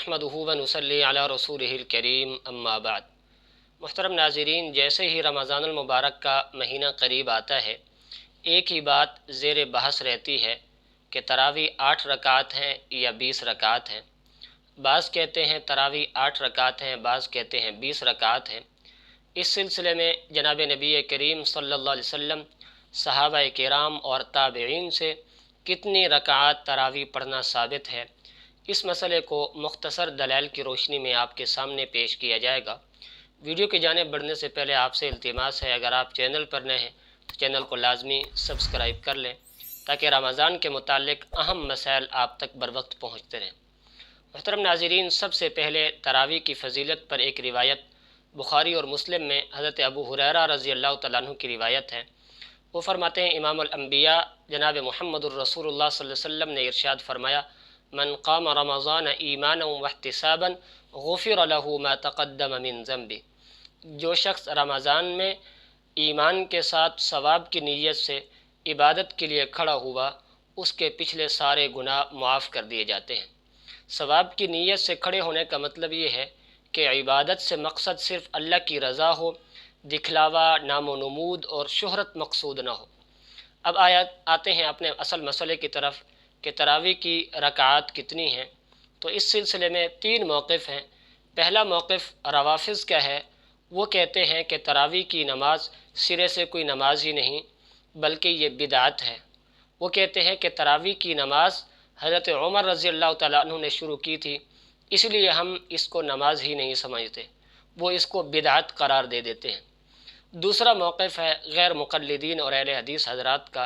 नहमदुहु व नुसल्ली अला रसूलिहिल करीम अम्मा बाद। मुहतरम नाज़रीन, जैसे ही रमज़ानुल मुबारक का महीना करीब आता है, एक ही बात ज़ेर बहस रहती है कि तरावी 8 रकात हैं या 20 रकात हैं। बाज़ कहते हैं तरावी 8 रकात हैं, बाज़ कहते हैं 20 रकात हैं। इस सिलसिले में जनाब नबी करीम सल्लल्लाहु अलैहि वसल्लम, सहाबा किराम और ताबईन से कितनी रकात तरावी पढ़ना साबित है, इस मसले को मुख्तसर दलाइल की रोशनी में आपके सामने पेश किया जाएगा। वीडियो की जानिब बढ़ने से पहले आपसे इल्तिमास है, अगर आप चैनल पर नए हैं तो चैनल को लाजमी सब्सक्राइब कर लें ताकि रमज़ान के मुतालिक अहम मसाइल आप तक बर वक्त पहुँचते रहें। मुहतरम नाज़रीन, सबसे पहले तरावी की फ़जीलत पर एक रिवायत बुखारी और मुस्लिम में हज़रत अबू हुरैरा रज़ी अल्लाह तआला अन्हु की रिवायत है। वो फरमाते हैं, इमामुल अंबिया जनाब मुहम्मदुर रसूलुल्लाह सल्लल्लाहु अलैहि वसल्लम ने इरशाद फरमाया, मन क़ाम रमज़ान ईमानन वहतिसाबन गुफ़िर लहू मा तक़द्दम मिन ज़ंबी। जो शख्स रमज़ान में ईमान के साथ सवाब की नीयत से इबादत के लिए खड़ा हुआ, उसके पिछले सारे गुनाह मुआफ़ कर दिए जाते हैं। सवाब की नीयत से खड़े होने का मतलब ये है कि इबादत से मकसद सिर्फ़ अल्लाह की रज़ा हो, दिखलावा, नामो नमूद और शोहरत मकसूद ना हो। अब आते हैं अपने असल मसले की तरफ कि तरावी की रकात कितनी हैं। तो इस सिलसिले में 3 मौक़िफ़ हैं। पहला मौक़िफ़ रवाफ़िज़ का है। वो कहते हैं कि तरावी की नमाज सिरे से कोई नमाज ही नहीं बल्कि ये बिदात है। वो कहते हैं कि तरावी की नमाज हज़रत उमर रज़ी अल्लाह तआला अन्हु ने शुरू की थी, इसलिए हम इसको नमाज ही नहीं समझते, वो इसको बिदात करार दे देते हैं। दूसरा मौक़िफ़ है गैर मुक़ल्लिदीन और अहले हदीस हज़रात का।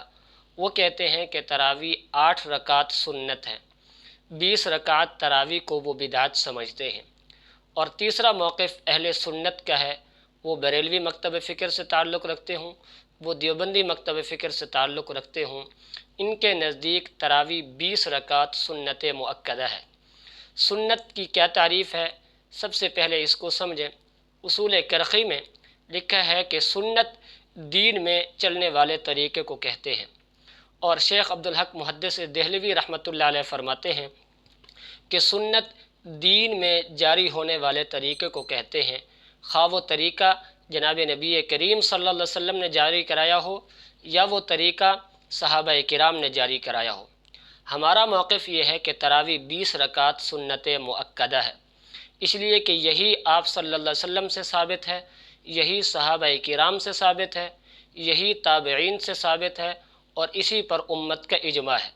वो कहते हैं कि तरावी 8 रकात सुन्नत है, 20 रकात तरावी को वो बिदात समझते हैं। और तीसरा मौक़िफ़ अहले सुन्नत का है। वो बरेलवी मकतब फ़िक्र से ताल्लुक़ रखते हों, वो देवबंदी मकतब फ़िक्र से ताल्लुक़ रखते हों, इनके नज़दीक तरावी 20 रकात सुन्नत मुअक्कदा है। सुन्नत की क्या तारीफ़ है, सबसे पहले इसको समझें। उसूल करख़ी में लिखा है कि सुन्नत दीन में चलने वाले तरीक़े को कहते हैं। और शेख अब्दुल हक मुहद्दिस देहलवी रहमतुल्लाह अलैह फरमाते हैं कि सुन्नत दीन में जारी होने वाले तरीक़े को कहते हैं, खा वो तरीक़ा जनाब नबी करीम सल्लल्लाहु अलैहि वसल्लम ने जारी कराया हो या वो तरीक़ा सहाबा किराम ने जारी कराया हो। हमारा मौक़िफ़ ये है कि तरावी 20 रकात सुन्नत मुअक्कदा है, इसलिए कि यही आप सल्लल्लाहु अलैहि वसल्लम से साबित है, यही सहाबा किराम से साबित है, यही ताबईन से साबित है और इसी पर उम्मत का इजमा है।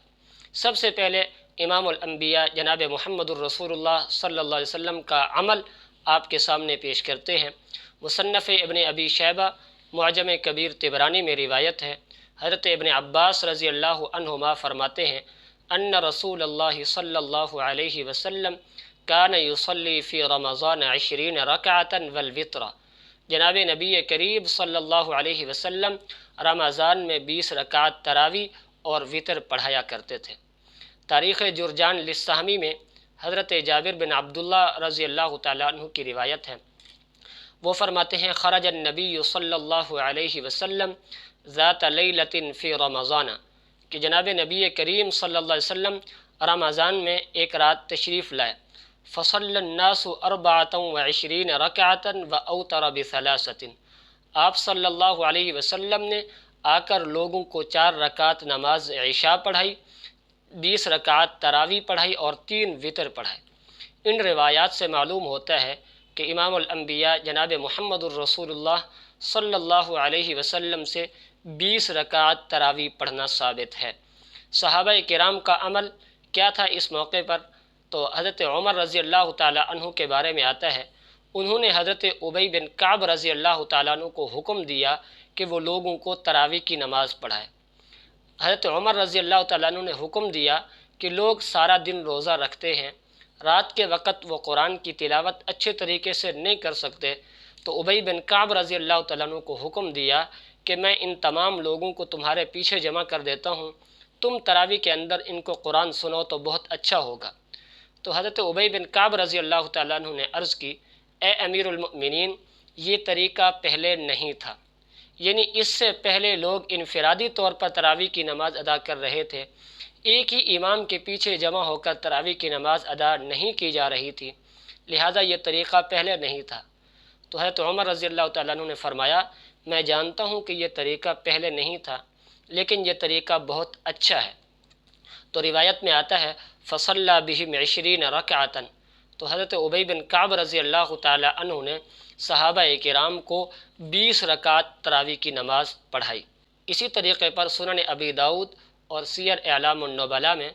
सबसे पहले इमामुल अंबिया जनाब मुहम्मदुर रसूलुल्लाह सल्लल्लाहु अलैहि वसल्लम का अमल आपके सामने पेश करते हैं। मुसन्नफ़ इब्न अबी शैबा मुअजम कबीर तिबरानी में रिवायत है। हज़रत इब्न अब्बास रज़ी अल्लाहु अन्हुमा फरमाते हैं, अन्न रसूलुल्लाह सल्लल्लाहु अलैहि वसल्लम कान युसल्ली फ़ी रमज़ान 20 रकातन वल वित्रा। जनाब नबी करीम सल्लल्लाहु अलैहि वसल्लम रमज़ान में 20 रकात तरावी और वितर पढ़ाया करते थे। तारीख़ जुरजान लिस्साहमी में हज़रत जाबिर बिन अब्दुल्लाह रज़ी अल्लाह तआला अन्हु की रिवायत है। वो फरमाते हैं, खरज नबी सल्लल्लाहु अलैहि वसल्लम ज़ात लैलतिन फ़ी रमज़ान, कि जनाब नबी करीम सल्लल्लाहु अलैहि वसल्लम रमज़ान में एक रात तशरीफ़ लाए। फ़सल्लन्नासु अर्बअतन व इश्रीन रकातन व औतर बिसलासतिन। आप सल्लल्लाहु अलैहि वसल्लम ने आकर लोगों को 4 रकात नमाज इशा पढ़ाई, 20 रकात तरावी पढ़ाई और 3 वितर पढ़ाए। इन रिवायात से मालूम होता है कि इमामुल अंबिया जनाब मुहम्मदुर रसूलुल्लाह सल्लल्लाहु अलैहि वसल्लम से 20 रकात तरावी पढ़ना साबित है। सहाबा किराम का अमल क्या था इस मौके पर, तो हज़रत उमर रज़ी अल्लाह तआला अन्हु के बारे में आता है, उन्होंने हज़रत उबई बिन काब रज़ी अल्लाह तआला अन्हु को हुक्म दिया कि वो लोगों को तरावी की नमाज़ पढ़ाए। हज़रत उमर रज़ी अल्लाह तआला अन्हु ने हुक्म दिया कि लोग सारा दिन रोज़ा रखते हैं, रात के वक़्त वो कुरान की तिलावत अच्छे तरीके से नहीं कर सकते, तो उबई बिन काब रज़ी अल्लाह तआला अन्हु को हुक्म दिया कि मैं इन तमाम लोगों को तुम्हारे पीछे जमा कर देता हूँ, तुम तरावी के अंदर इनको कुरान सुनो तो बहुत अच्छा होगा। तो हज़रत उबई बिन काब रज़ी अल्लाह तआला अन्हु ने अर्ज़ की, ए अमीरुल मुमिनीन, ये तरीक़ा पहले नहीं था, यानी इससे पहले लोग इनफरादी तौर पर तरावी की नमाज़ अदा कर रहे थे, ایک ہی امام کے پیچھے جمع ہو کر تراویح کی نماز ادا نہیں کی جا رہی تھی، لہذا یہ طریقہ پہلے نہیں تھا۔ تو حضرت عمر رضی اللہ تعالیٰ عنہ نے فرمایا، میں جانتا ہوں کہ یہ طریقہ پہلے نہیں تھا، لیکن یہ طریقہ بہت اچھا ہے۔ تو روایت میں آتا ہے فصلی بہم 20 رکعۃ، تو حضرت ابی بن کعب رضی اللہ تعالیٰ عنہ نے صحابہ کرام کو 20 رکعت تراویح کی نماز پڑھائی۔ اسی طریقے پر سنن ابی داؤد اور سیر اعلام النبلاء میں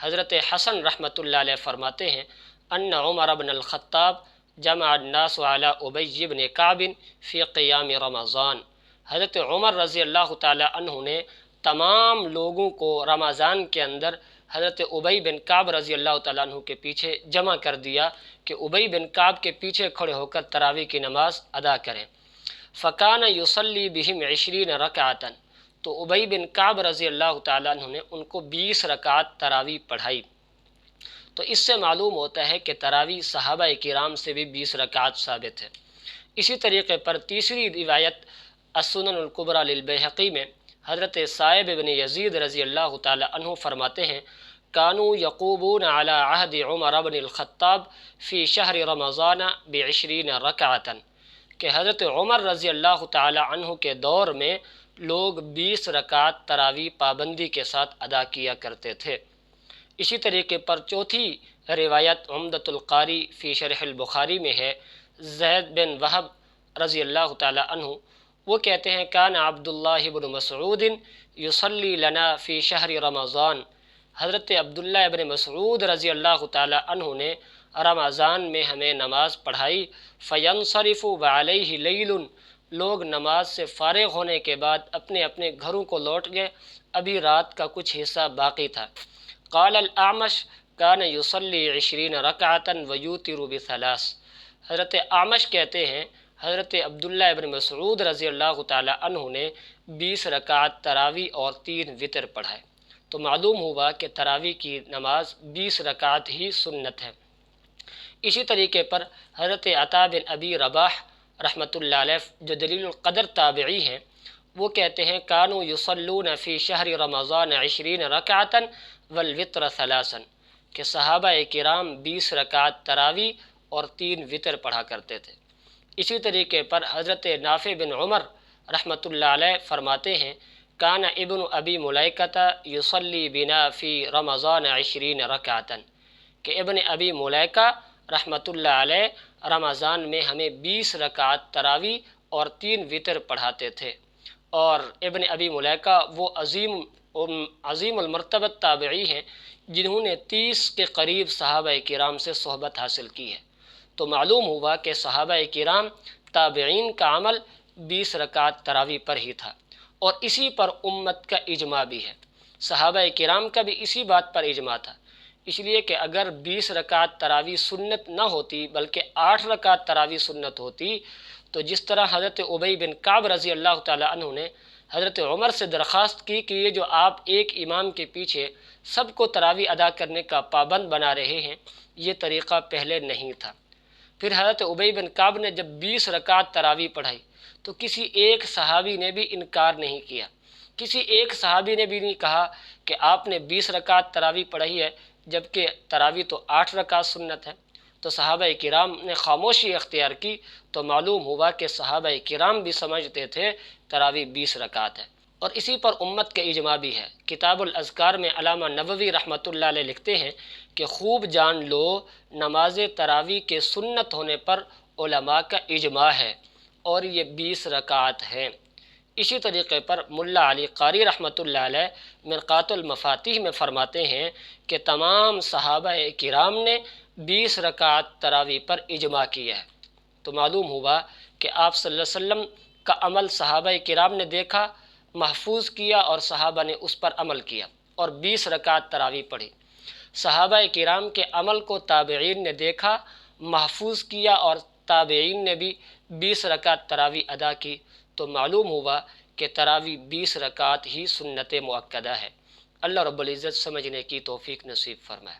حضرت حسن رحمۃ اللہ علیہ فرماتے ہیں ان عمر بن الخطاب جمع الناس علی ابی بن کعب فی قیام رمضان، حضرت عمر رضی اللہ تعالیٰ عنہ نے تمام لوگوں کو رمضان کے اندر حضرت ابی بن کعب رضی اللہ تعالیٰ عنہ کے پیچھے جمع کر دیا کہ ابی بن کعب کے پیچھے کھڑے ہو کر تراویح کی نماز ادا کریں۔ فکان یصلی بہم 20 رکعۃ، تو ابی بن کعب رضی اللہ تعالیٰ عنہ نے ان کو 20 رکعت تراویح پڑھائی۔ تو اس سے معلوم ہوتا ہے کہ تراویح صحابہ کرام سے بھی 20 رکعت ثابت ہے۔ اسی طریقے پر تیسری روایت السنن الکبریٰ للبیہقی میں حضرت صائب بن یزید رضی اللہ تعالی عنہ فرماتے ہیں کانوا یقومون علی عہد عمر بن الخطاب فی شہر رمضان ب20 رکعۃ، کہ حضرت عمر رضی اللہ تعالی عنہ کے دور میں لوگ 20 رکعت تراویح پابندی کے ساتھ ادا کیا کرتے تھے۔ اسی طریقے پر چوتھی روایت عمدۃ القاری فی شرح البخاری میں ہے، زید بن وہب رضی اللہ تعالی عنہ وہ کہتے ہیں کان عبداللہ بن مسعود یصلی لنا فی شہر رمضان، حضرت عبداللہ بن مسعود رضی اللہ تعالی عنہ نے رمضان میں ہمیں نماز پڑھائی۔ فینصرف وعلیہ لیل، لوگ نماز سے فارغ ہونے کے بعد اپنے اپنے گھروں کو لوٹ گئے، ابھی رات کا کچھ حصہ باقی تھا۔ قال الاعمش کان یصلی 20 رکعۃ ویوتر ب3، حضرت اعمش کہتے ہیں حضرت عبداللہ ابن مسعود رضی اللہ تعالی عنہ نے 20 رکعت تراویح اور 3 وطر پڑھائے۔ تو معلوم ہوا کہ تراویح کی نماز 20 رکعت ہی سنت ہے۔ اسی طریقے پر حضرت عطا بن ابی رباح رحمۃ اللہ علیہ جو دلیل القدر تابعی ہیں، وہ کہتے ہیں کانوا یصلون فی شہر رمضان 20 رکعۃ والوتر 3، کہ صحابہ کرام 20 رکعت تراویح اور 3 وطر پڑھا کرتے تھے۔ اسی طریقے پر حضرت نافع بن عمر رحمۃ اللہ علیہ فرماتے ہیں کان ابن ابی ملیکۃ یصلی بنا فی رمضان 20 رکعۃ، کہ ابن ابی ملیکہ رحمۃ اللہ علیہ رمضان میں ہمیں 20 رکعت تراویح اور 3 وطر پڑھاتے تھے۔ اور ابن ابی ملیکہ وہ عظیم المرتبت تابعی ہیں جنہوں نے 30 کے قریب صحابہ کرام سے صحبت حاصل کی ہے۔ تو معلوم ہوا کہ صحابہ کرام تابعین کا عمل 20 رکعت تراویح پر ہی تھا، اور اسی پر امت کا اجماع بھی ہے۔ صحابہ کرام کا بھی اسی بات پر اجماع تھا، اس لیے کہ اگر 20 رکعت تراویح سنت نہ ہوتی بلکہ 8 رکعت تراویح سنت ہوتی، تو جس طرح حضرت ابی بن کعب رضی اللہ تعالی عنہ نے حضرت عمر سے درخواست کی کہ یہ جو آپ ایک امام کے پیچھے سب کو تراویح ادا کرنے کا پابند بنا رہے ہیں، یہ طریقہ پہلے نہیں تھا۔ پھر حضرت ابی بن کعب نے جب 20 رکعت تراویح پڑھائی تو کسی ایک صحابی نے بھی انکار نہیں کیا، کسی ایک صحابی نے بھی نہیں کہا کہ آپ نے 20 رکعت تراویح پڑھی ہے جبکہ تراویح تو 8 رکعت سنت ہے۔ تو صحابہ کرام نے خاموشی اختیار کی، تو معلوم ہوا کہ صحابہ کرام بھی سمجھتے تھے تراویح 20 رکعت ہے، اور اسی پر امت کا اجماع بھی ہے۔ کتاب الاذکار میں علامہ نووی رحمۃ اللہ علیہ لکھتے ہیں کہ خوب جان لو نماز تراویح کے سنت ہونے پر علماء کا اجماع ہے، اور یہ 20 رکعت ہیں۔ اسی طریقے پر ملا علی قاری رحمۃ اللہ علیہ مرقات المفاتیح میں فرماتے ہیں کہ تمام صحابہ کرام نے 20 رکعت تراویح پر اجماع کیا ہے۔ تو معلوم ہوا کہ آپ صلی اللہ علیہ وسلم کا عمل صحابہ کرام نے دیکھا، محفوظ کیا، اور صحابہ نے اس پر عمل کیا اور 20 رکعت تراویح پڑھی۔ صحابہ کرام کے عمل کو تابعین نے دیکھا، محفوظ کیا، اور تابعین نے بھی 20 رکعت تراویح ادا کی، تو معلوم ہوا کہ تراویح 20 رکعت ہی سنت مؤکدہ ہے۔ اللہ رب العزت سمجھنے کی توفیق نصیب فرمائے۔